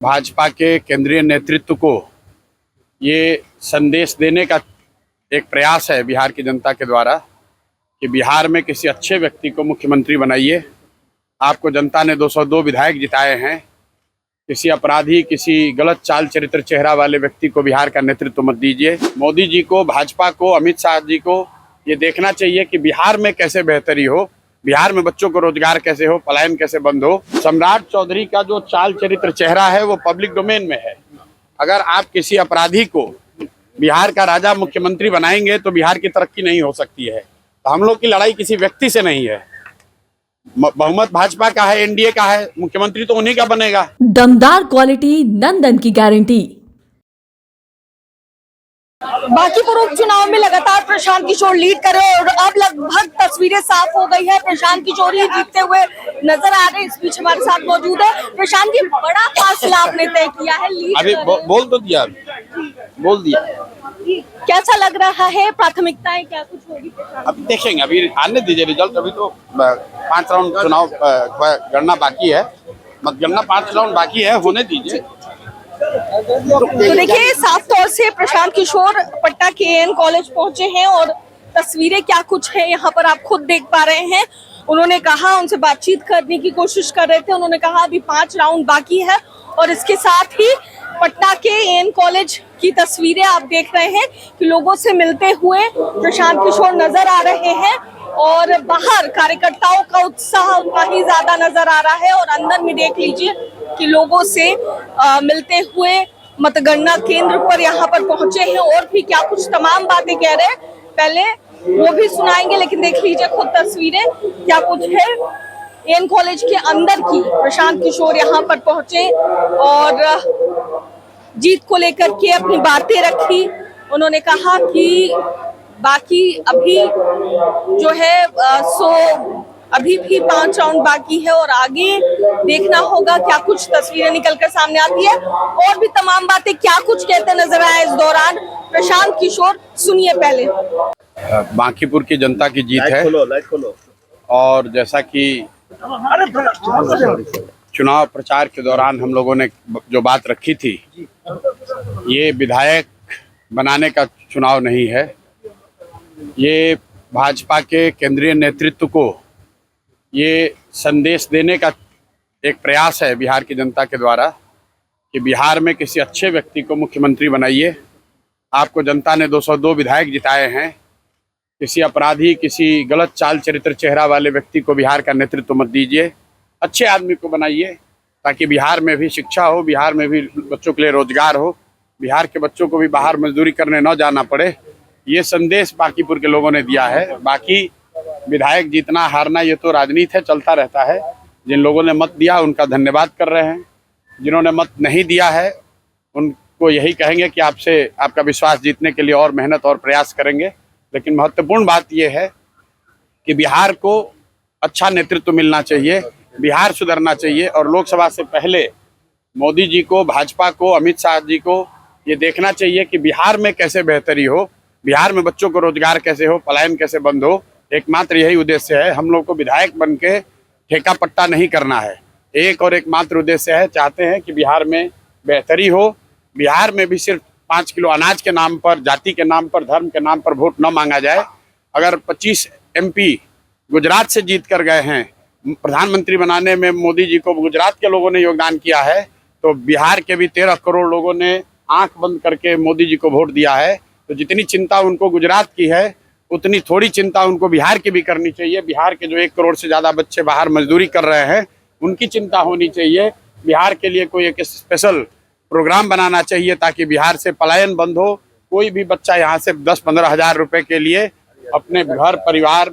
भाजपा के केंद्रीय नेतृत्व को ये संदेश देने का एक प्रयास है बिहार की जनता के द्वारा कि बिहार में किसी अच्छे व्यक्ति को मुख्यमंत्री बनाइए। आपको जनता ने 202 विधायक जिताए हैं। किसी अपराधी, किसी गलत चाल चरित्र चेहरा वाले व्यक्ति को बिहार का नेतृत्व मत दीजिए। मोदी जी को, भाजपा को, अमित शाह जी को ये देखना चाहिए कि बिहार में कैसे बेहतरी हो, बिहार में बच्चों को रोजगार कैसे हो, पलायन कैसे बंद हो। सम्राट चौधरी का जो चाल चरित्र चेहरा है वो पब्लिक डोमेन में है। अगर आप किसी अपराधी को बिहार का राजा मुख्यमंत्री बनाएंगे तो बिहार की तरक्की नहीं हो सकती है। तो हम लोग की लड़ाई किसी व्यक्ति से नहीं है। बहुमत भाजपा का है, एनडीए का है, मुख्यमंत्री तो उन्हीं का बनेगा। दमदार क्वालिटी, नंदन की गारंटी। बांकीपुर उपचुनाव में लगातार प्रशांत किशोर लीड कर रहे हैं और अब लगभग तस्वीरें साफ हो गई है। प्रशांत किशोर ही जीतते हुए नजर आ रहे हैं। इस बीच हमारे साथ मौजूद है प्रशांत जी। बड़ा फासला आपने तय किया है, लीड अभी बोल तो दिया, बोल दिया। कैसा लग रहा है? प्राथमिकताएं क्या कुछ होगी? अभी देखेंगे, अभी आने दीजिए रिजल्ट। अभी तो 5 राउंड चुनाव गणना बाकी है, मतगणना 5 राउंड बाकी है, होने दीजिए। तो देखिए, साफ तौर से प्रशांत किशोर पटना के एन कॉलेज पहुंचे हैं और तस्वीरें क्या कुछ है यहाँ पर आप खुद देख पा रहे हैं। उन्होंने कहा, उनसे बातचीत करने की कोशिश कर रहे थे। उन्होंने कहा अभी 5 राउंड बाकी है और इसके साथ ही पटना के एन कॉलेज की तस्वीरें आप देख रहे हैं कि लोगों से मिलते हुए प्रशांत किशोर नजर आ रहे हैं और बाहर कार्यकर्ताओं का उत्साह उतना ही ज्यादा नजर आ रहा है। और अंदर में देख लीजिए कि लोगों से मिलते हुए मतगणना केंद्र पर यहाँ पर पहुंचे हैं और भी क्या कुछ तमाम बातें कह रहे हैं। पहले वो भी सुनाएंगे, लेकिन देख लीजिए खुद तस्वीरें क्या कुछ है। एन कॉलेज के अंदर की प्रशांत किशोर यहाँ पर पहुंचे और जीत को लेकर के अपनी बातें रखी। उन्होंने कहा कि बाकी अभी जो है अभी भी 5 राउंड बाकी है और आगे देखना होगा क्या कुछ तस्वीरें निकलकर सामने आती है। और भी तमाम बातें क्या कुछ कहते नजर आए इस दौरान प्रशांत किशोर, सुनिए पहले। बांकीपुर की जनता की जीत है और जैसा कि चुनाव प्रचार के दौरान हम लोगों ने जो बात रखी थी, ये विधायक बनाने का चुनाव नहीं है। ये भाजपा के केंद्रीय नेतृत्व को ये संदेश देने का एक प्रयास है बिहार की जनता के द्वारा कि बिहार में किसी अच्छे व्यक्ति को मुख्यमंत्री बनाइए। आपको जनता ने 202 विधायक जिताए हैं। किसी अपराधी, किसी गलत चाल चरित्र चेहरा वाले व्यक्ति को बिहार का नेतृत्व मत दीजिए। अच्छे आदमी को बनाइए ताकि बिहार में भी शिक्षा हो, बिहार में भी बच्चों के लिए रोजगार हो, बिहार के बच्चों को भी बाहर मजदूरी करने न जाना पड़े। ये संदेश बांकीपुर के लोगों ने दिया है। बाकी विधायक जीतना हारना ये तो राजनीति है, चलता रहता है। जिन लोगों ने मत दिया उनका धन्यवाद कर रहे हैं। जिन्होंने मत नहीं दिया है उनको यही कहेंगे कि आपका विश्वास जीतने के लिए और मेहनत और प्रयास करेंगे। लेकिन महत्वपूर्ण बात यह है कि बिहार को अच्छा नेतृत्व मिलना चाहिए, बिहार सुधरना चाहिए। और लोकसभा से पहले मोदी जी को, भाजपा को, अमित शाह जी को ये देखना चाहिए कि बिहार में कैसे बेहतरी हो, बिहार में बच्चों को रोजगार कैसे हो, पलायन कैसे बंद हो। एकमात्र यही उद्देश्य है। हम लोग को विधायक बन के ठेका पट्टा नहीं करना है। एक और एकमात्र उद्देश्य है, चाहते हैं कि बिहार में बेहतरी हो। बिहार में भी सिर्फ 5 किलो अनाज के नाम पर, जाति के नाम पर, धर्म के नाम पर वोट न मांगा जाए। अगर 25 MP गुजरात से जीत कर गए हैं, प्रधानमंत्री बनाने में मोदी जी को गुजरात के लोगों ने योगदान किया है, तो बिहार के भी 13 करोड़ लोगों ने आंख बंद करके मोदी जी को वोट दिया है। तो जितनी चिंता उनको गुजरात की है उतनी थोड़ी चिंता उनको बिहार की भी करनी चाहिए। बिहार के जो 1 करोड़ से ज़्यादा बच्चे बाहर मजदूरी कर रहे हैं उनकी चिंता होनी चाहिए। बिहार के लिए कोई एक स्पेशल प्रोग्राम बनाना चाहिए ताकि बिहार से पलायन बंद हो। कोई भी बच्चा यहाँ से 10-15 हज़ार रुपये के लिए अपने घर परिवार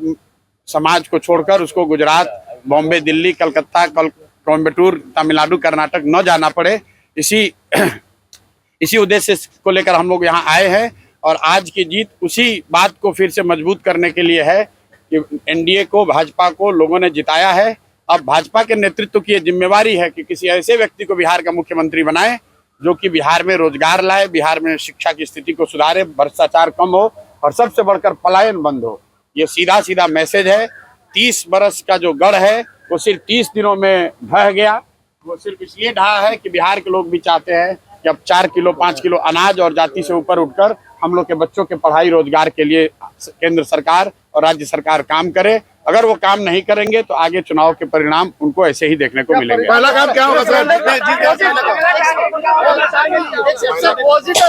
समाज को छोड़कर उसको गुजरात, बॉम्बे, दिल्ली, कलकत्ता, कोयम्बटूर, तमिलनाडु, कर्नाटक न जाना पड़े। इसी उद्देश्य को लेकर हम लोग यहाँ आए हैं। और आज की जीत उसी बात को फिर से मजबूत करने के लिए है कि एनडीए को, भाजपा को लोगों ने जिताया है। अब भाजपा के नेतृत्व की जिम्मेवारी है कि किसी ऐसे व्यक्ति को बिहार का मुख्यमंत्री बनाए जो कि बिहार में रोजगार लाए, बिहार में शिक्षा की स्थिति को सुधारे, भ्रष्टाचार कम हो और सबसे बढ़कर पलायन बंद हो। ये सीधा सीधा मैसेज है। 30 बरस का जो गढ़ है वो सिर्फ 30 दिनों में ढह गया। वो सिर्फ इसलिए ढहा है कि बिहार के लोग भी चाहते हैं कि अब 4 किलो 5 किलो अनाज और जाति से ऊपर उठकर हम लोग के बच्चों के पढ़ाई रोजगार के लिए केंद्र सरकार और राज्य सरकार काम करे। अगर वो काम नहीं करेंगे तो आगे चुनाव के परिणाम उनको ऐसे ही देखने को मिलेंगे। पहला काम क्या होगा सर?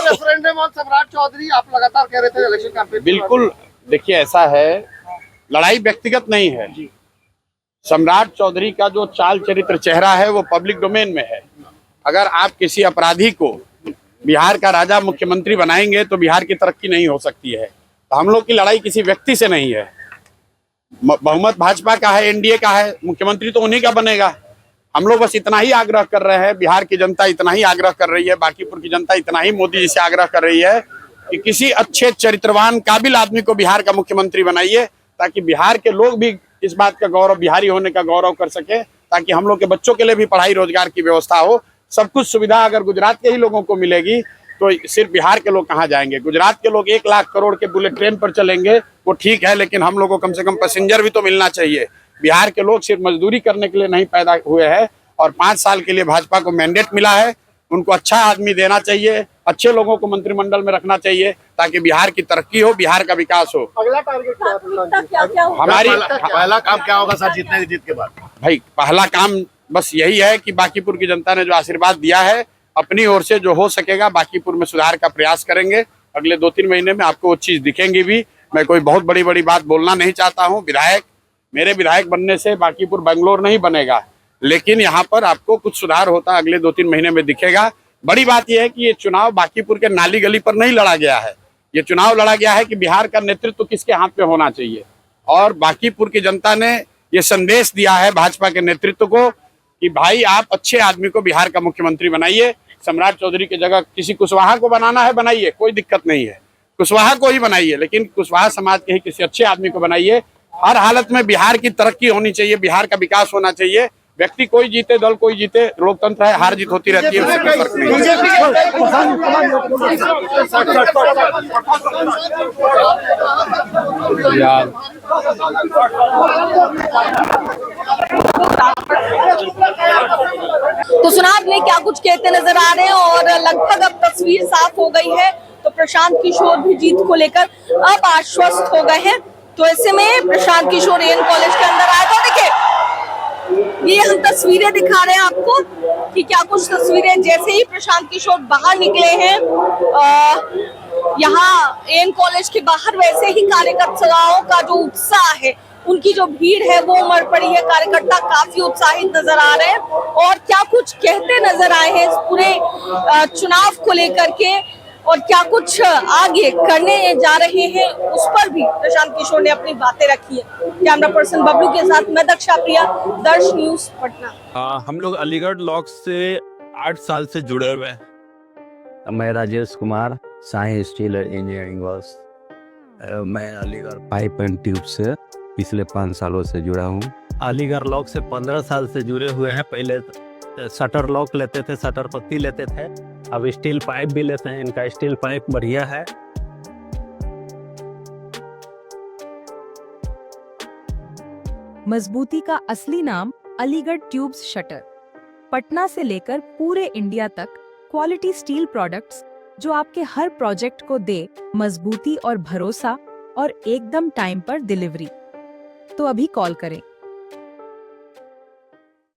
रेफरेंडम ऑन सम्राट चौधरी, आप लगातार कह रहे थे इलेक्शन कैंपेन। बिल्कुल, देखिए ऐसा है, लड़ाई व्यक्तिगत नहीं है। सम्राट चौधरी का जो चाल चरित्र चेहरा है वो पब्लिक डोमेन में है। अगर आप किसी अपराधी को बिहार का राजा मुख्यमंत्री बनाएंगे तो बिहार की तरक्की नहीं हो सकती है। तो हम लोग की लड़ाई किसी व्यक्ति से नहीं है। बहुमत भाजपा का है, एनडीए का है, मुख्यमंत्री तो उन्हीं का बनेगा। हम लोग बस इतना ही आग्रह कर रहे हैं, बिहार की जनता इतना ही आग्रह कर रही है, बांकीपुर की जनता इतना ही मोदी जी से आग्रह कर रही है कि किसी अच्छे चरित्रवान काबिल आदमी को बिहार का मुख्यमंत्री बनाइए, ताकि बिहार के लोग भी इस बात का गौरव, बिहारी होने का गौरव कर सके, ताकि हम लोग के बच्चों के लिए भी पढ़ाई रोजगार की व्यवस्था हो। सब कुछ सुविधा अगर गुजरात के ही लोगों को मिलेगी तो सिर्फ बिहार के लोग कहाँ जाएंगे? गुजरात के लोग 1 लाख करोड़ के बुलेट ट्रेन पर चलेंगे, वो ठीक है, लेकिन हम लोग को कम से कम पैसेंजर भी तो मिलना चाहिए। बिहार के लोग सिर्फ मजदूरी करने के लिए नहीं पैदा हुए हैं, और 5 साल के लिए भाजपा को मैंडेट मिला है। उनको अच्छा आदमी देना चाहिए, अच्छे लोगों को मंत्रिमंडल में रखना चाहिए, ताकि बिहार की तरक्की हो, बिहार का विकास हो। अगला टारगेट क्या है? हमारी पहला काम क्या होगा सर जीतने की जीत के बाद? भाई पहला काम बस यही है कि बांकीपुर की जनता ने जो आशीर्वाद दिया है, अपनी ओर से जो हो सकेगा बांकीपुर में सुधार का प्रयास करेंगे। अगले 2-3 महीने में आपको वो चीज दिखेंगी भी। मैं कोई बहुत बड़ी बड़ी बात बोलना नहीं चाहता हूँ। मेरे विधायक बनने से बांकीपुर बेंगलोर नहीं बनेगा, लेकिन यहाँ पर आपको कुछ सुधार होता अगले 2-3 महीने में दिखेगा। बड़ी बात यह है कि ये चुनाव बांकीपुर के नाली गली पर नहीं लड़ा गया है। ये चुनाव लड़ा गया है कि बिहार का नेतृत्व किसके हाथ में होना चाहिए, और बांकीपुर की जनता ने ये संदेश दिया है भाजपा के नेतृत्व को कि भाई आप अच्छे आदमी को बिहार का मुख्यमंत्री बनाइए। सम्राट चौधरी की जगह किसी कुशवाहा को बनाना है, बनाइए, कोई दिक्कत नहीं है, कुशवाहा को ही बनाइए, लेकिन कुशवाहा समाज के ही किसी अच्छे आदमी को बनाइए। हर हालत में बिहार की तरक्की होनी चाहिए, बिहार का विकास होना चाहिए। व्यक्ति कोई जीते, दल कोई जीते, लोकतंत्र है, हार जीत होती रहती है, उससे कोई फर्क नहीं तो सुना आपने क्या कुछ कहते नजर आ रहे हैं, और लगभग अब तस्वीर साफ हो गई है। तो प्रशांत किशोर भी जीत को लेकर अब आश्वस्त हो गए हैं। तो ऐसे में प्रशांत किशोर एएन कॉलेज के अंदर आए। तो देखिए, ये हम तस्वीरें दिखा रहे हैं आपको कि क्या कुछ तस्वीरें जैसे ही प्रशांत किशोर बाहर निकले हैं, यहाँ एएन कॉलेज के बाहर वैसे ही कार्यकर्ताओं का जो उत्साह है, उनकी जो भीड़ है वो उमड़ पड़ी है। कार्यकर्ता काफी उत्साहित नजर आ रहे हैं और क्या कुछ कहते नजर आए हैं इस पूरे चुनाव को लेकर के, और क्या कुछ आगे करने जा रहे हैं उस पर भी प्रशांत किशोर ने अपनी बातें रखी है। कैमरा पर्सन बबलू के साथ मैं दक्षा प्रिया, दर्श न्यूज पटना। हम लोग अलीगढ़ लॉक से 8 साल से जुड़े हुए हैं। मैं Rajesh Kumar, Sai steel engineering works. मैं अलीगढ़ पाइप एंड ट्यूब से पिछले 5 सालों से जुड़ा हूँ। अलीगढ़ लॉक से 15 साल से जुड़े हुए हैं। पहले शटर लॉक लेते थे, शटर पत्ती लेते थे, अब स्टील पाइप भी लेते हैं। इनका स्टील पाइप बढ़िया है। मजबूती का असली नाम अलीगढ़ ट्यूब्स शटर। पटना से लेकर पूरे इंडिया तक क्वालिटी स्टील प्रोडक्ट्स जो आपके हर प्रोजेक्ट को दे मजबूती और भरोसा, और एकदम टाइम पर डिलीवरी। तो अभी कॉल करें